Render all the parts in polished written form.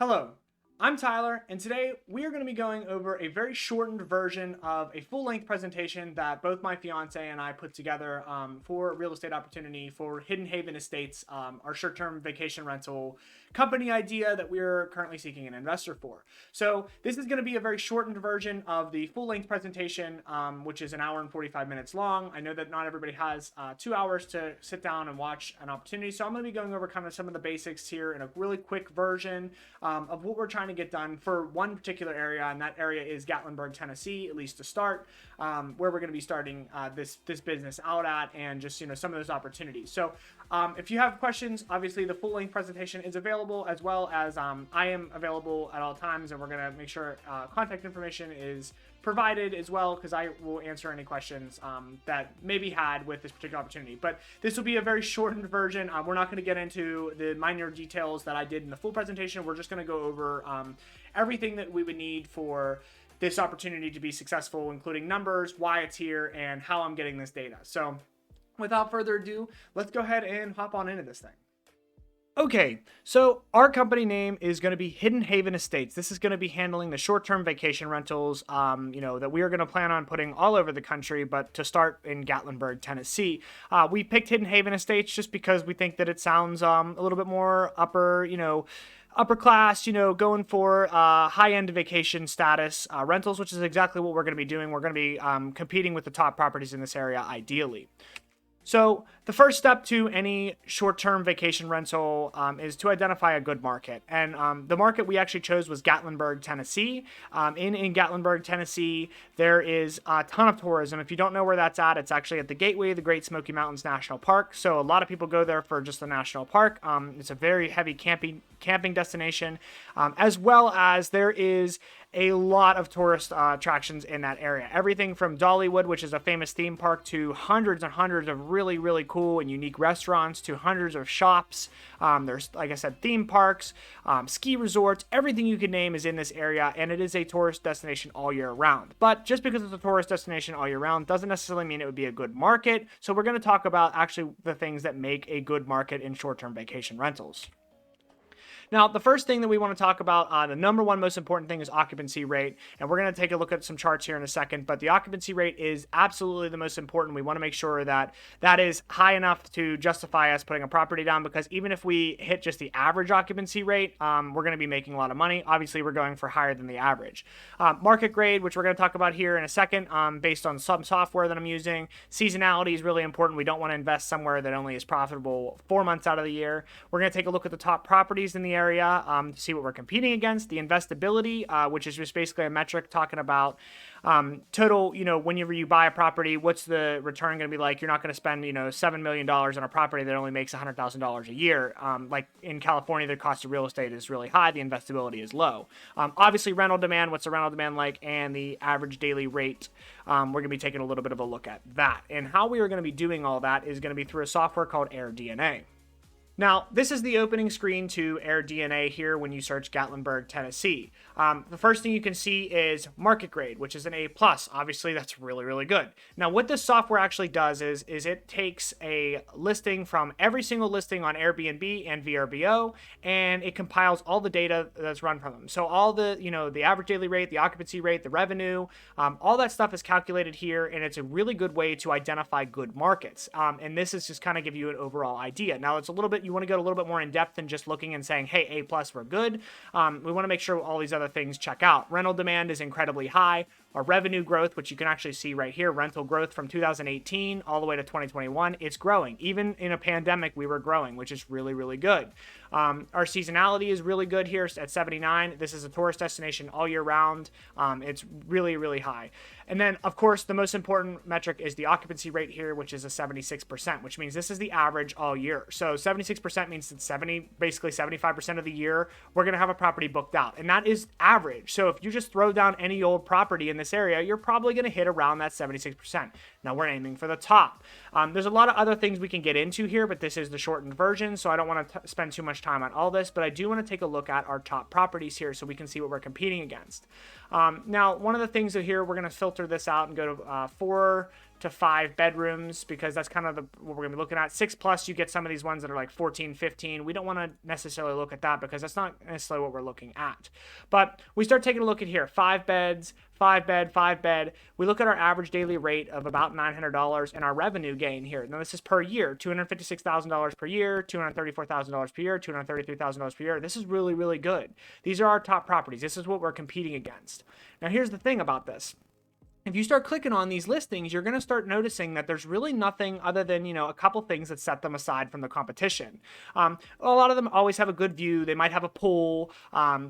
Hello, I'm Tyler, and today we are going to be going over a very shortened version of a full-length presentation that both my fiance and I put together for real estate opportunity for Hidden Haven Estates, our short-term vacation rental company idea that we're currently seeking an investor for. So this is going to be a very shortened version of the full-length presentation, which is an hour and 45 minutes long. I know that not everybody has 2 hours to sit down and watch an opportunity, so I'm going to be going over kind of some of the basics here in a really quick version of what we're trying to get done for one particular area, and that area is Gatlinburg, Tennessee, at least to start, where we're going to be starting this business out at, and just some of those opportunities. So if you have questions, obviously the full-length presentation is available, as well as I am available at all times, and we're going to make sure contact information is provided as well, because I will answer any questions that may be had with this particular opportunity. But this will be a very shortened version. We're not going to get into the minor details that I did in the full presentation. We're just going to go over everything that we would need for this opportunity to be successful, including numbers, why it's here, and how I'm getting this data. So without further ado, let's go ahead and hop on into this thing. Okay, so our company name is going to be Hidden Haven Estates. This is going to be handling the short-term vacation rentals, that we are going to plan on putting all over the country, but to start in Gatlinburg, Tennessee. We picked Hidden Haven Estates just because we think that it sounds a little bit more upper class, going for high-end vacation status rentals, which is exactly what we're going to be doing. We're going to be competing with the top properties in this area, ideally. So the first step to any short-term vacation rental is to identify a good market. And the market we actually chose was Gatlinburg, Tennessee. In Gatlinburg, Tennessee, there is a ton of tourism. If you don't know where that's at, it's actually at the gateway of the Great Smoky Mountains National Park. So a lot of people go there for just the national park. It's a very heavy camping destination, as well as there is a lot of tourist attractions in that area. Everything from Dollywood, which is a famous theme park, to hundreds and hundreds of really, really cool and unique restaurants, to hundreds of shops. There's, like I said, theme parks, ski resorts, everything you can name is in this area, and it is a tourist destination all year round. But just because it's a tourist destination all year round doesn't necessarily mean it would be a good market. So we're going to talk about actually the things that make a good market in short-term vacation rentals. Now, the first thing that we want to talk about, the number one most important thing, is occupancy rate. And we're going to take a look at some charts here in a second. But the occupancy rate is absolutely the most important. We want to make sure that that is high enough to justify us putting a property down, because even if we hit just the average occupancy rate, we're going to be making a lot of money. Obviously, we're going for higher than the average. Market grade, which we're going to talk about here in a second, based on some software that I'm using. Seasonality is really important. We don't want to invest somewhere that only is profitable 4 months out of the year. We're going to take a look at the top properties in the area to see what we're competing against. The investability, which is just basically a metric talking about total, whenever you buy a property, what's the return going to be like? You're not going to spend, $7 million on a property that only makes $100,000 a year. Like in California, the cost of real estate is really high. The investability is low. Obviously, rental demand, what's the rental demand like, and the average daily rate. We're going to be taking a little bit of a look at that. And how we are going to be doing all that is going to be through a software called AirDNA. Now, this is the opening screen to AirDNA here when you search Gatlinburg, Tennessee. The first thing you can see is market grade, which is an A+. Obviously, that's really, really good. Now, what this software actually does is it takes a listing from every single listing on Airbnb and VRBO, and it compiles all the data that's run from them. So all the, the average daily rate, the occupancy rate, the revenue, all that stuff is calculated here, and it's a really good way to identify good markets. And this is just kind of give you an overall idea. Now, it's a little bit, you want to go a little bit more in depth than just looking and saying, hey, A+, we're good. We want to make sure all these other things check out. Rental demand is incredibly high. Our revenue growth, which you can actually see right here, rental growth from 2018 all the way to 2021, it's growing. Even in a pandemic, we were growing, which is really, really good. Our seasonality is really good here at 79. This is a tourist destination all year round. It's really, really high. And then, of course, the most important metric is the occupancy rate here, which is a 76%, which means this is the average all year. So 76% means that basically 75% of the year, we're going to have a property booked out. And that is average. So if you just throw down any old property in this area, you're probably going to hit around that 76%. Now we're aiming for the top. There's a lot of other things we can get into here, but this is the shortened version, so I don't want to spend too much time on all this, but I do want to take a look at our top properties here so we can see what we're competing against. Now, one of the things that here, we're going to filter this out and go to 4 to 5 bedrooms, because that's kind of what we're gonna be looking at. 6 plus, you get some of these ones that are like 14, 15. We don't want to necessarily look at that because that's not necessarily what we're looking at. But we start taking a look at here, 5 beds, 5 bed, 5 bed. We look at our average daily rate of about $900 and our revenue gain here. Now this is per year, $256,000 per year, $234,000 per year, $233,000 per year. This is really, really good. These are our top properties. This is what we're competing against. Now here's the thing about this. If you start clicking on these listings, you're going to start noticing that there's really nothing other than, a couple things that set them aside from the competition. A lot of them always have a good view. They might have a pool.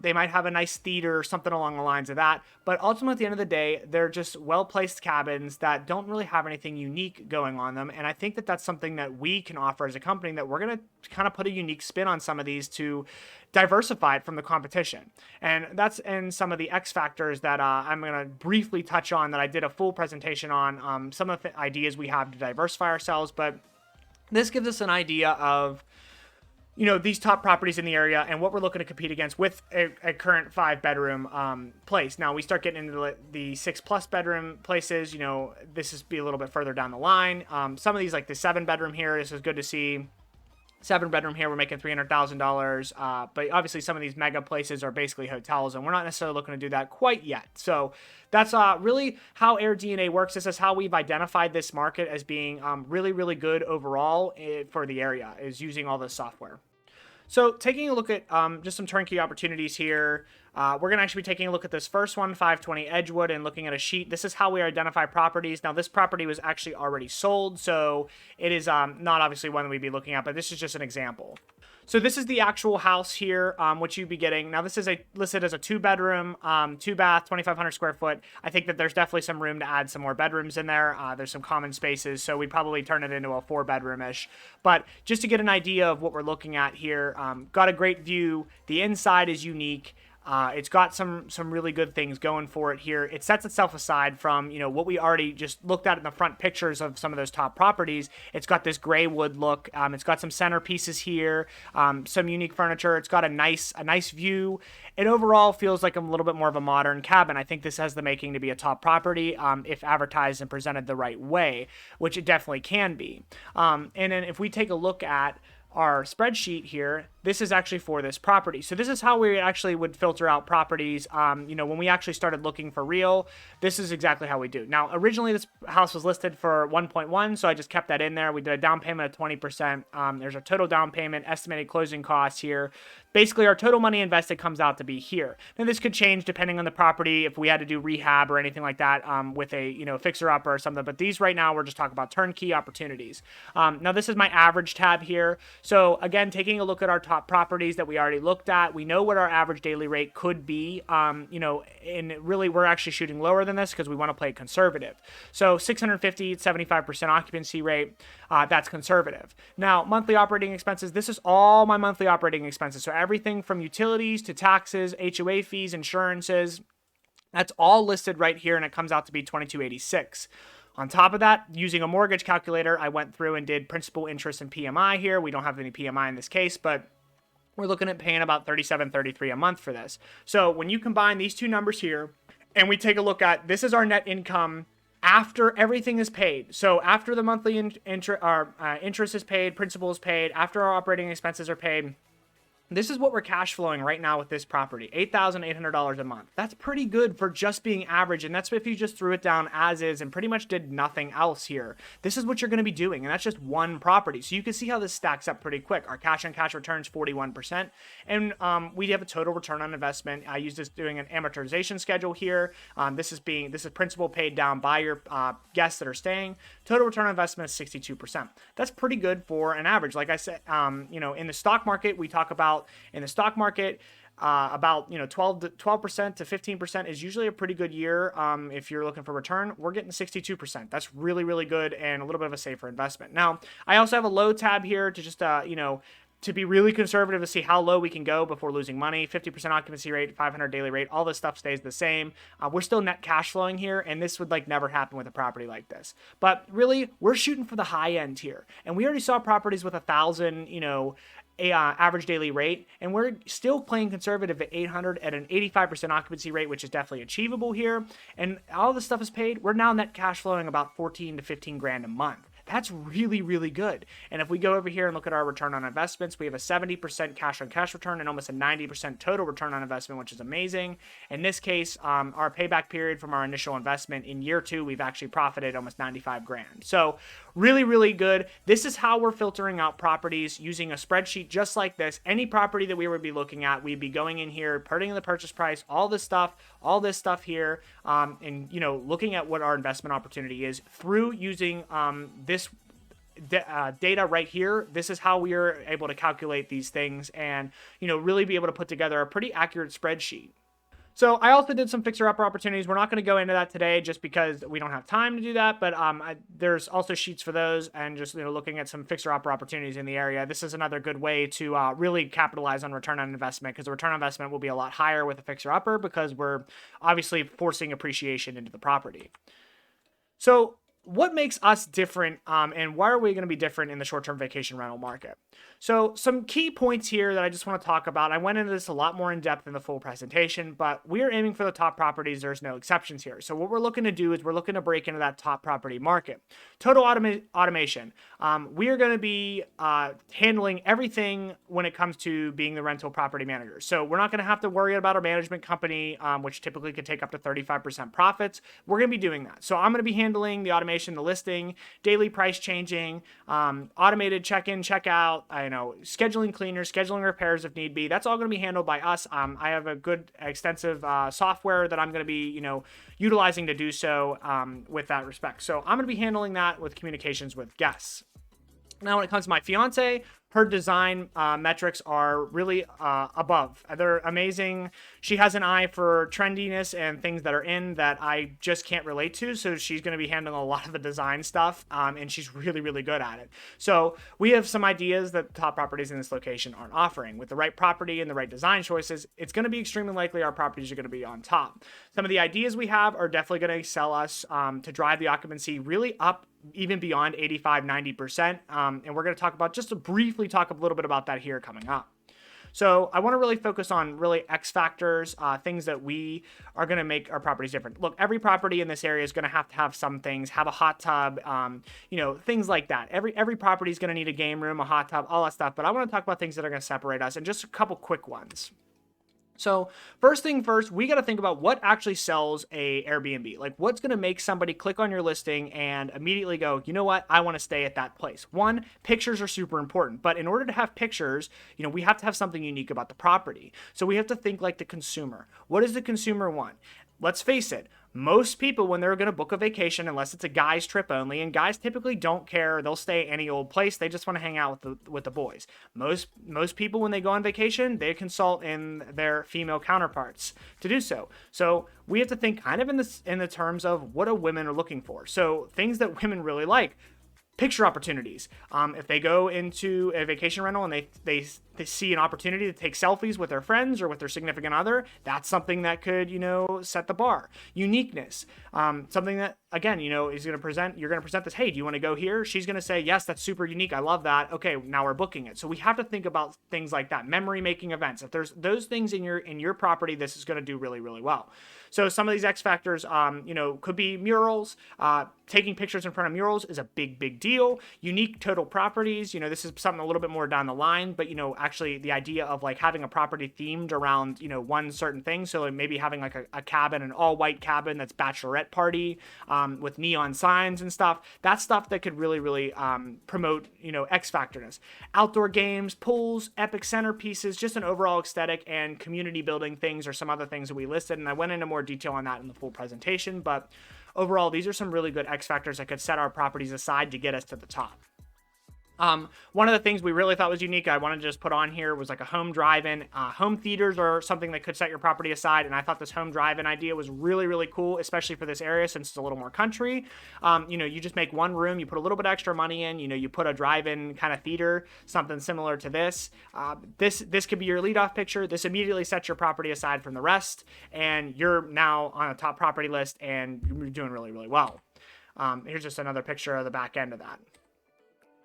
They might have a nice theater, something along the lines of that. But ultimately, at the end of the day, they're just well-placed cabins that don't really have anything unique going on them. And I think that that's something that we can offer as a company, that we're going to kind of put a unique spin on some of these to diversify it from the competition. And that's in some of the X factors that I'm going to briefly touch on, that I did a full presentation on, some of the ideas we have to diversify ourselves. But this gives us an idea of, these top properties in the area and what we're looking to compete against with a current 5 bedroom place. Now we start getting into the 6 plus bedroom places. This is be a little bit further down the line. Some of these, like the 7 bedroom here, this is good to see. 7 bedroom here, we're making $300,000. But obviously some of these mega places are basically hotels, and we're not necessarily looking to do that quite yet. So that's really how AirDNA works. This is how we've identified this market as being really, really good overall for the area, is using all this software. So taking a look at just some turnkey opportunities here, we're going to actually be taking a look at this first one, 520 Edgewood, and looking at a sheet. This is how we identify properties. Now, this property was actually already sold, so it is not obviously one that we'd be looking at, but this is just an example. So this is the actual house here, which you'd be getting. Now, this is listed as a 2-bedroom, 2-bath, 2,500 square foot. I think that there's definitely some room to add some more bedrooms in there. There's some common spaces, so we'd probably turn it into a 4-bedroom-ish. But just to get an idea of what we're looking at here, got a great view. The inside is unique. It's got some really good things going for it here. It sets itself aside from, what we already just looked at in the front pictures of some of those top properties. It's got this gray wood look. It's got some centerpieces here, some unique furniture. It's got a nice view. It overall feels like a little bit more of a modern cabin. I think this has the making to be a top property if advertised and presented the right way, which it definitely can be. And then if we take a look at our spreadsheet here, this is actually for this property. So this is how we actually would filter out properties. When we actually started looking for real, this is exactly how we do. Now, originally this house was listed for 1.1, so I just kept that in there. We did a down payment of 20%. There's a total down payment, estimated closing costs here. Basically, our total money invested comes out to be here. Now, this could change depending on the property, if we had to do rehab or anything like that with a fixer-upper or something. But these right now, we're just talking about turnkey opportunities. Now, this is my average tab here. So again, taking a look at our top properties that we already looked at, we know what our average daily rate could be. And really, we're actually shooting lower than this because we want to play conservative. So 650, 75% occupancy rate, that's conservative. Now, monthly operating expenses, this is all my monthly operating expenses. So everything from utilities to taxes, HOA fees, insurances, that's all listed right here, and it comes out to be $2,286. On top of that, using a mortgage calculator, I went through and did principal, interest, and PMI here. We don't have any PMI in this case, but we're looking at paying about $37, $33 a month for this. So when you combine these two numbers here, and we take a look at, this is our net income after everything is paid. So after the monthly interest is paid, principal is paid, after our operating expenses are paid, this is what we're cash flowing right now with this property, $8,800 a month. That's pretty good for just being average, and that's if you just threw it down as is and pretty much did nothing else here. This is what you're going to be doing, and that's just one property. So you can see how this stacks up pretty quick. Our cash on cash returns 41%, and we have a total return on investment. I use this doing an amortization schedule here. This is principal paid down by your guests that are staying. Total return on investment is 62%. That's pretty good for an average. Like I said, in the stock market, we talk about in the stock market, about 12% to 15% is usually a pretty good year. If you're looking for return, we're getting 62%. That's really, really good and a little bit of a safer investment. Now, I also have a low tab here to just to be really conservative to see how low we can go before losing money. 50% occupancy rate, 500 daily rate, all this stuff stays the same. We're still net cash flowing here, and this would never happen with a property like this. But really, we're shooting for the high end here. And we already saw properties with 1,000, average daily rate, and we're still playing conservative at 800 at an 85% occupancy rate, which is definitely achievable here. And all this stuff is paid. We're now net cash flowing about 14 to 15 grand a month. That's really, really good. And if we go over here and look at our return on investments, we have a 70% cash on cash return and almost a 90% total return on investment, which is amazing. In this case, our payback period from our initial investment in year 2, we've actually profited almost 95 grand. So really, really good. This is how we're filtering out properties using a spreadsheet just like this. Any property that we would be looking at, we'd be going in here, putting in the purchase price, all this stuff here, and looking at what our investment opportunity is through using this data right here. This is how we are able to calculate these things and really be able to put together a pretty accurate spreadsheet. So I also did some fixer-upper opportunities. We're not going to go into that today just because we don't have time to do that, but there's also sheets for those, and just looking at some fixer-upper opportunities in the area. This is another good way to really capitalize on return on investment, because the return on investment will be a lot higher with a fixer-upper because we're obviously forcing appreciation into the property. So what makes us different, and why are we going to be different in the short-term vacation rental market? So some key points here that I just want to talk about. I went into this a lot more in depth in the full presentation, but we're aiming for the top properties. There's no exceptions here. So what we're looking to do is we're looking to break into that top property market. Total automation. We are going to be handling everything when it comes to being the rental property manager. So we're not going to have to worry about our management company, which typically could take up to 35% profits. We're going to be doing that. So I'm going to be handling the automation, the listing, daily price changing, automated check-in, check-out, scheduling cleaners, scheduling repairs if need be. That's all going to be handled by us. I have a good extensive software that I'm going to be, utilizing to do so with that respect. So I'm going to be handling that with communications with guests. Now, when it comes to my fiance, her design metrics are really above. They're amazing. She has an eye for trendiness and things that are in that I just can't relate to. So she's going to be handling a lot of the design stuff, and she's really, really good at it. So we have some ideas that top properties in this location aren't offering. With the right property and the right design choices, it's going to be extremely likely our properties are going to be on top. Some of the ideas we have are definitely going to sell us to drive the occupancy really up, even beyond 85-90%. And we're going to talk about, just to briefly talk a little bit about that here coming up. So I want to really focus on really X factors, things that we are going to make our properties different. Look, every property in this area is going to have some things, have a hot tub, things like that. Every property is going to need a game room, a hot tub, all that stuff. But I want to talk about things that are going to separate us, and just a couple quick ones. So first thing first, we got to think about what actually sells a Airbnb. Like, what's going to make somebody click on your listing and immediately go, you know what, I want to stay at that place. One, pictures are super important, but in order to have pictures, we have to have something unique about the property. So we have to think like the consumer. What does the consumer want? Let's face it, most people, when they're going to book a vacation, unless it's a guy's trip only, and guys typically don't care, they'll stay any old place, they just want to hang out with the boys. Most people, when they go on vacation, they consult in their female counterparts to do so. So we have to think kind of in the terms of what women are looking for. So things that women really like. Picture opportunities. If they go into a vacation rental and they see an opportunity to take selfies with their friends or with their significant other, that's something that could, set the bar. Uniqueness. Something that, again, is going to present, you're going to present this, hey, do you want to go here? She's going to say, yes, that's super unique. I love that. Okay, now we're booking it. So we have to think about things like that. Memory making events. If there's those things in your property, this is going to do really, really well. So some of these X factors, could be murals. Taking pictures in front of murals is a big, big deal. Unique total properties. This is something a little bit more down the line, but, actually the idea of like having a property themed around, one certain thing. So like maybe having like a cabin, an all white cabin that's bachelorette party, with neon signs and stuff. That's stuff that could really, really promote, X factorness. Outdoor games, pools, epic centerpieces, just an overall aesthetic and community building things are some other things that we listed. And I went into more detail on that in the full presentation, but overall, these are some really good X factors that could set our properties aside to get us to the top. One of the things we really thought was unique, I wanted to just put on here, was like a home drive-in. Home theaters are something that could set your property aside, and I thought this home drive-in idea was really, really cool, especially for this area since it's a little more country. You just make one room, you put a little bit extra money in, you put a drive-in kind of theater, something similar to this. This could be your lead-off picture. This immediately sets your property aside from the rest, and you're now on a top property list, and you're doing really, really well. Here's just another picture of the back end of that.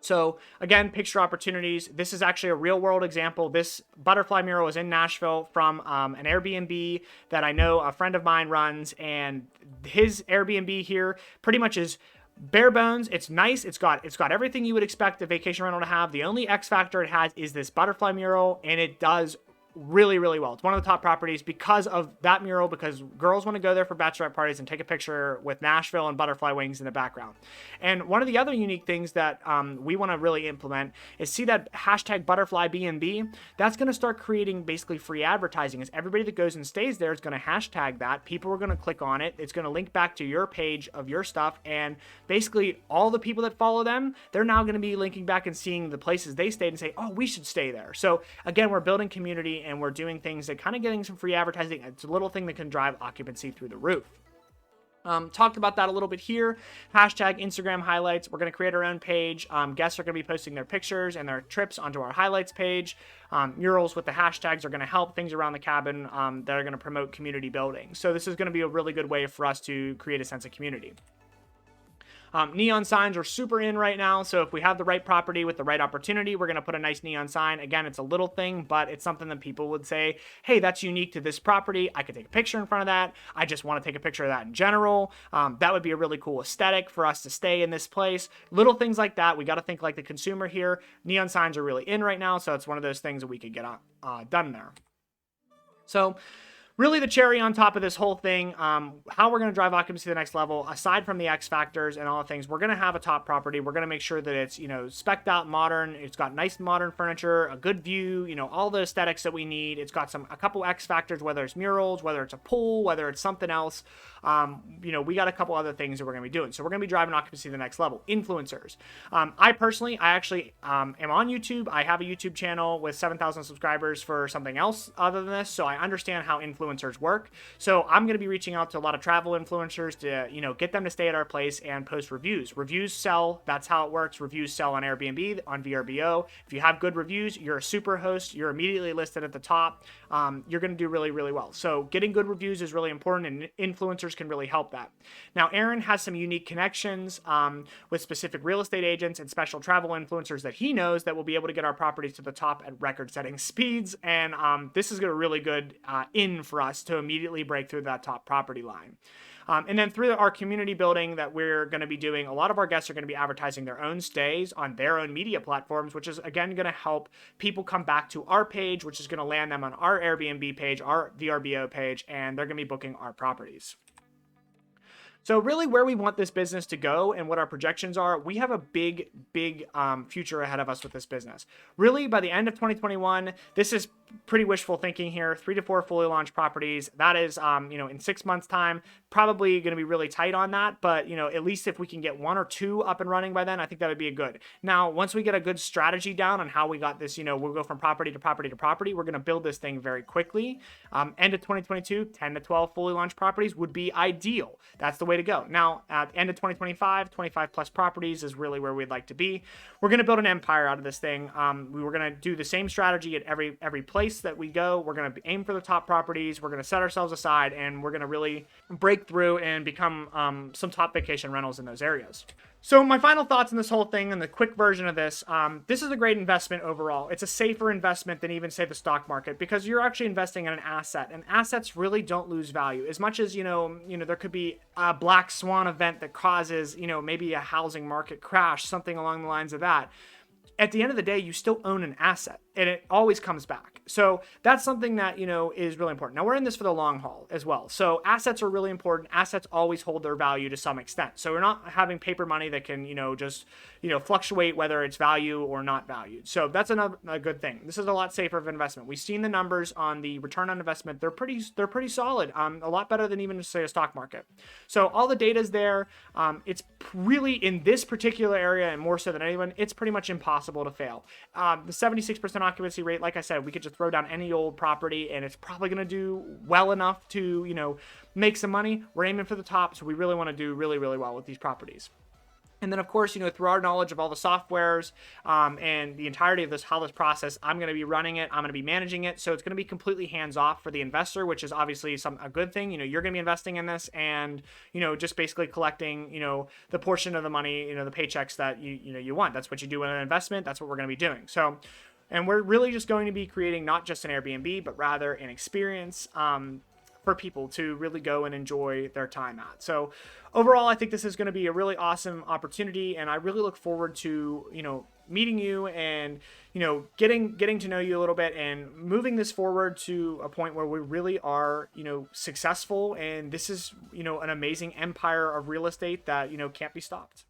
So again, picture opportunities. This is actually a real world example. This butterfly mural is in Nashville from an Airbnb that I know a friend of mine runs, and his Airbnb here pretty much is bare bones. It's nice. It's got everything you would expect a vacation rental to have. The only X factor it has is this butterfly mural, and it does really, really well. It's one of the top properties because of that mural, because girls want to go there for bachelorette parties and take a picture with Nashville and butterfly wings in the background. And one of the other unique things that we want to really implement is see that hashtag butterfly B&B. That's going to start creating basically free advertising, as everybody that goes and stays there is going to hashtag that. People are going to click on it. It's going to link back to your page of your stuff. And basically all the people that follow them, they're now going to be linking back and seeing the places they stayed and say, oh, we should stay there. So again, we're building community and we're doing things that kind of getting some free advertising. It's a little thing that can drive occupancy through the roof. Talked about that a little bit here. Hashtag Instagram highlights. We're going to create our own page. Guests are going to be posting their pictures and their trips onto our highlights page. Murals with the hashtags are going to help things around the cabin that are going to promote community building. So this is going to be a really good way for us to create a sense of community. Neon signs are super in right now, so if we have the right property with the right opportunity, we're going to put a nice neon sign. Again, it's a little thing, but it's something that people would say, hey, that's unique to this property. I could take a picture in front of that. I just want to take a picture of that in general. That would be a really cool aesthetic for us to stay in this place. Little things like that. We got to think like the consumer here. Neon signs are really in right now, so it's one of those things that we could get done there. So really the cherry on top of this whole thing, how we're going to drive occupancy to the next level, aside from the X factors and all the things, we're going to have a top property. We're going to make sure that it's, spec'd out modern. It's got nice modern furniture, a good view, all the aesthetics that we need. It's got a couple X factors, whether it's murals, whether it's a pool, whether it's something else. We got a couple other things that we're going to be doing. So we're going to be driving occupancy to the next level. Influencers. I actually am on YouTube. I have a YouTube channel with 7,000 subscribers for something else other than this. So I understand how influencers work. So I'm going to be reaching out to a lot of travel influencers to, get them to stay at our place and post reviews. Reviews sell. That's how it works. Reviews sell on Airbnb, on VRBO. If you have good reviews, you're a super host. You're immediately listed at the top. You're going to do really, really well. So getting good reviews is really important, and influencers can really help that. Now, Aaron has some unique connections with specific real estate agents and special travel influencers that he knows that will be able to get our properties to the top at record-setting speeds. And this is a really good in for us to immediately break through that top property line. And then through our community building that we're going to be doing, a lot of our guests are going to be advertising their own stays on their own media platforms, which is, again, going to help people come back to our page, which is going to land them on our Airbnb page, our VRBO page, and they're going to be booking our properties. So really where we want this business to go and what our projections are, we have a big future ahead of us with this business. Really, by the end of 2021, this is pretty wishful thinking here, 3 to 4 fully launched properties. That is, in 6 months time, probably going to be really tight on that. But, at least if we can get 1 or 2 up and running by then, I think that would be a good. Now, once we get a good strategy down on how we got this, we'll go from property to property to property. We're going to build this thing very quickly. End of 2022, 10 to 12 fully launched properties would be ideal. That's the way to go. Now, at the end of 2025, 25 plus properties is really where we'd like to be. We're going to build an empire out of this thing. We were going to do the same strategy at every place that we go. We're going to aim for the top properties. We're going to set ourselves aside, and we're going to really break through and become some top vacation rentals in those areas. So my final thoughts on this whole thing and the quick version of this, this is a great investment overall. It's a safer investment than even, say, the stock market, because you're actually investing in an asset, and assets really don't lose value. As much as, there could be a black swan event that causes, maybe a housing market crash, something along the lines of that. At the end of the day, you still own an asset, and it always comes back. So that's something that, is really important. Now, we're in this for the long haul as well. So assets are really important. Assets always hold their value to some extent. So we're not having paper money that can, just, fluctuate whether it's value or not valued. So that's a good thing. This is a lot safer of investment. We've seen the numbers on the return on investment. They're pretty solid. A lot better than even, say, a stock market. So all the data is there. It's really, in this particular area, and more so than anyone, it's pretty much impossible to fail. The 76% occupancy rate, like I said, we could just throw down any old property and it's probably going to do well enough to, make some money. We're aiming for the top, so we really want to do really, really well with these properties. And then, of course, through our knowledge of all the softwares and the entirety of how this process, I'm going to be running it. I'm going to be managing it. So it's going to be completely hands off for the investor, which is obviously a good thing. You're going to be investing in this, and just basically collecting the portion of the money, the paychecks that you want. That's what you do in an investment. That's what we're going to be doing. So, and we're really just going to be creating not just an Airbnb, but rather an experience for people to really go and enjoy their time at. So overall, I think this is going to be a really awesome opportunity, and I really look forward to meeting you and getting to know you a little bit and moving this forward to a point where we really are successful, and this is an amazing empire of real estate that can't be stopped.